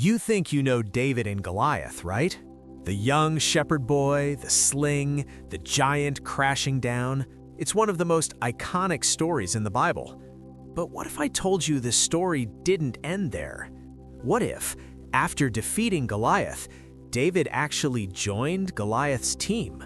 You think you know David and Goliath, right? The young shepherd boy, the sling, the giant crashing down. It's one of the most iconic stories in the Bible. But what if I told you this story didn't end there? What if, after defeating Goliath, David actually joined Goliath's team?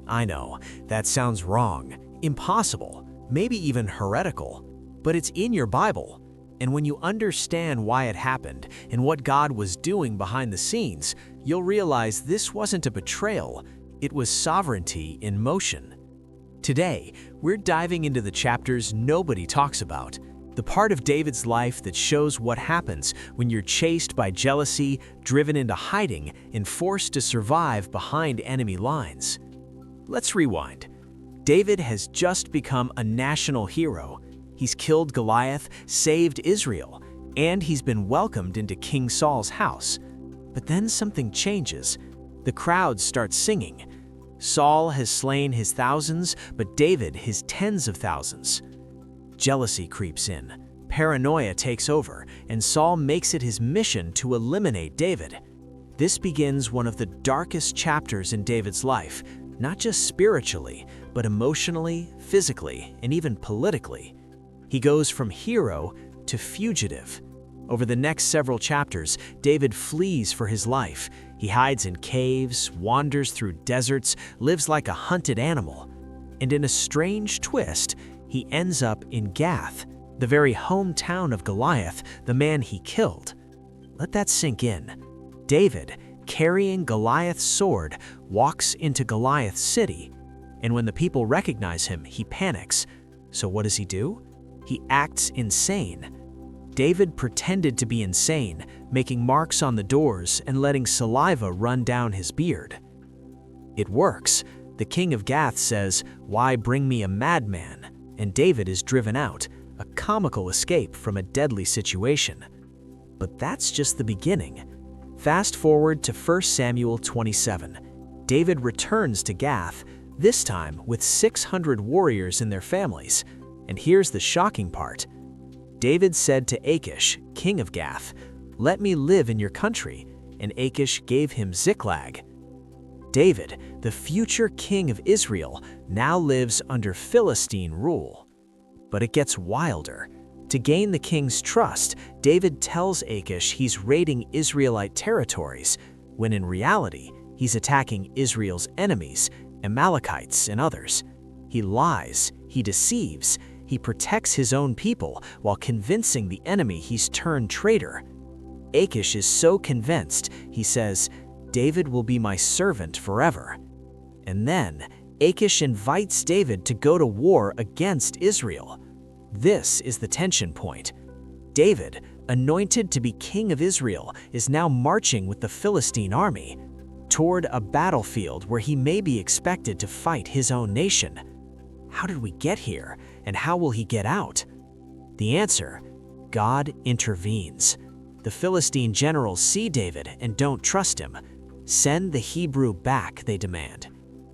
I know, that sounds wrong, impossible, maybe even heretical, but it's in your Bible. And when you understand why it happened and what God was doing behind the scenes, you'll realize this wasn't a betrayal, it was sovereignty in motion. Today, we're diving into the chapters nobody talks about, the part of David's life that shows what happens when you're chased by jealousy, driven into hiding, and forced to survive behind enemy lines. Let's rewind. David has just become a national hero. He's killed Goliath, saved Israel, and he's been welcomed into King Saul's house. But then something changes. The crowds start singing. Saul has slain his thousands, but David his tens of thousands. Jealousy creeps in, paranoia takes over, and Saul makes it his mission to eliminate David. This begins one of the darkest chapters in David's life, not just spiritually, but emotionally, physically, and even politically. He goes from hero to fugitive. Over the next several chapters, David flees for his life. He hides in caves, wanders through deserts, lives like a hunted animal. And in a strange twist, he ends up in Gath, the very hometown of Goliath, the man he killed. Let that sink in. David, carrying Goliath's sword, walks into Goliath's city. And when the people recognize him, he panics. So what does he do? He acts insane. David pretended to be insane, making marks on the doors and letting saliva run down his beard. It works. The king of Gath says, "Why bring me a madman?" And David is driven out, a comical escape from a deadly situation. But that's just the beginning. Fast forward to 1 Samuel 27. David returns to Gath, this time with 600 warriors and their families. And here's the shocking part. David said to Achish, king of Gath, "Let me live in your country," and Achish gave him Ziklag. David, the future king of Israel, now lives under Philistine rule. But it gets wilder. To gain the king's trust, David tells Achish he's raiding Israelite territories, when in reality, he's attacking Israel's enemies, Amalekites and others. He lies, he deceives, he protects his own people while convincing the enemy he's turned traitor. Achish is so convinced, he says, "David will be my servant forever." And then, Achish invites David to go to war against Israel. This is the tension point. David, anointed to be king of Israel, is now marching with the Philistine army toward a battlefield where he may be expected to fight his own nation. How did we get here, and how will he get out? The answer: God intervenes. The Philistine generals see David and don't trust him. "Send the Hebrew back," they demand.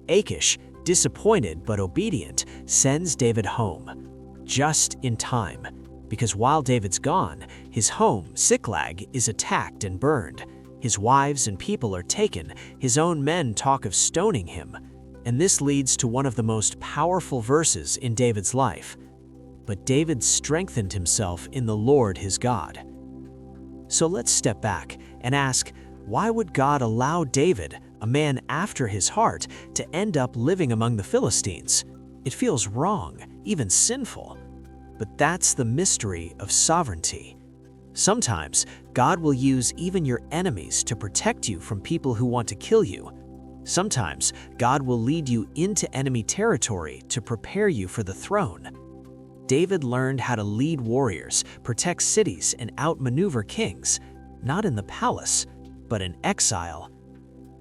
Achish, disappointed but obedient, sends David home. Just in time, because while David's gone, his home, Ziklag, is attacked and burned. His wives and people are taken, his own men talk of stoning him. And this leads to one of the most powerful verses in David's life. But David strengthened himself in the Lord his God. So let's step back and ask, why would God allow David, a man after his heart, to end up living among the Philistines? It feels wrong, even sinful. But that's the mystery of sovereignty. Sometimes, God will use even your enemies to protect you from people who want to kill you. Sometimes, God will lead you into enemy territory to prepare you for the throne. David learned how to lead warriors, protect cities, and outmaneuver kings, not in the palace, but in exile.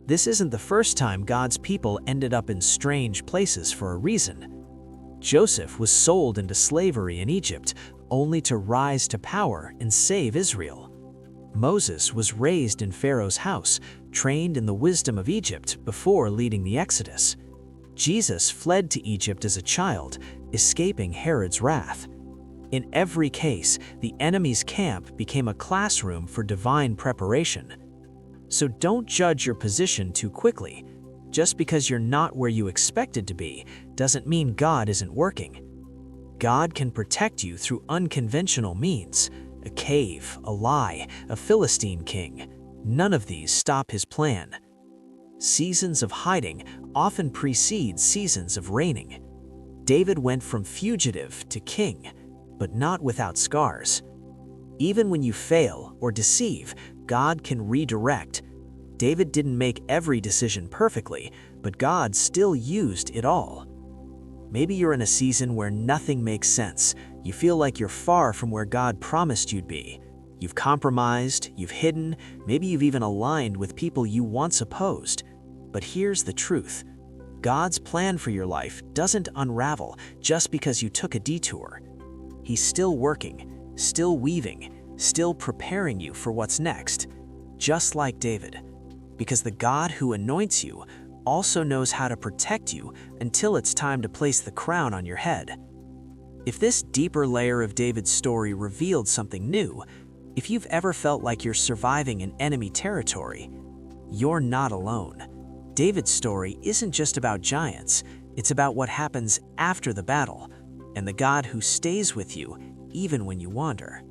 This isn't the first time God's people ended up in strange places for a reason. Joseph was sold into slavery in Egypt, only to rise to power and save Israel. Moses was raised in Pharaoh's house, trained in the wisdom of Egypt before leading the Exodus. Jesus fled to Egypt as a child, escaping Herod's wrath. In every case, the enemy's camp became a classroom for divine preparation. So don't judge your position too quickly. Just because you're not where you expected to be doesn't mean God isn't working. God can protect you through unconventional means: a cave, a lie, a Philistine king. None of these stop his plan. Seasons of hiding often precede seasons of reigning. David went from fugitive to king, but not without scars. Even when you fail or deceive, God can redirect. David didn't make every decision perfectly, but God still used it all. Maybe you're in a season where nothing makes sense. You feel like you're far from where God promised you'd be. You've compromised, you've hidden, maybe you've even aligned with people you once opposed. But here's the truth. God's plan for your life doesn't unravel just because you took a detour. He's still working, still weaving, still preparing you for what's next, just like David. Because the God who anoints you also knows how to protect you until it's time to place the crown on your head. If this deeper layer of David's story revealed something new, if you've ever felt like you're surviving in enemy territory, you're not alone. David's story isn't just about giants, it's about what happens after the battle, and the God who stays with you even when you wander.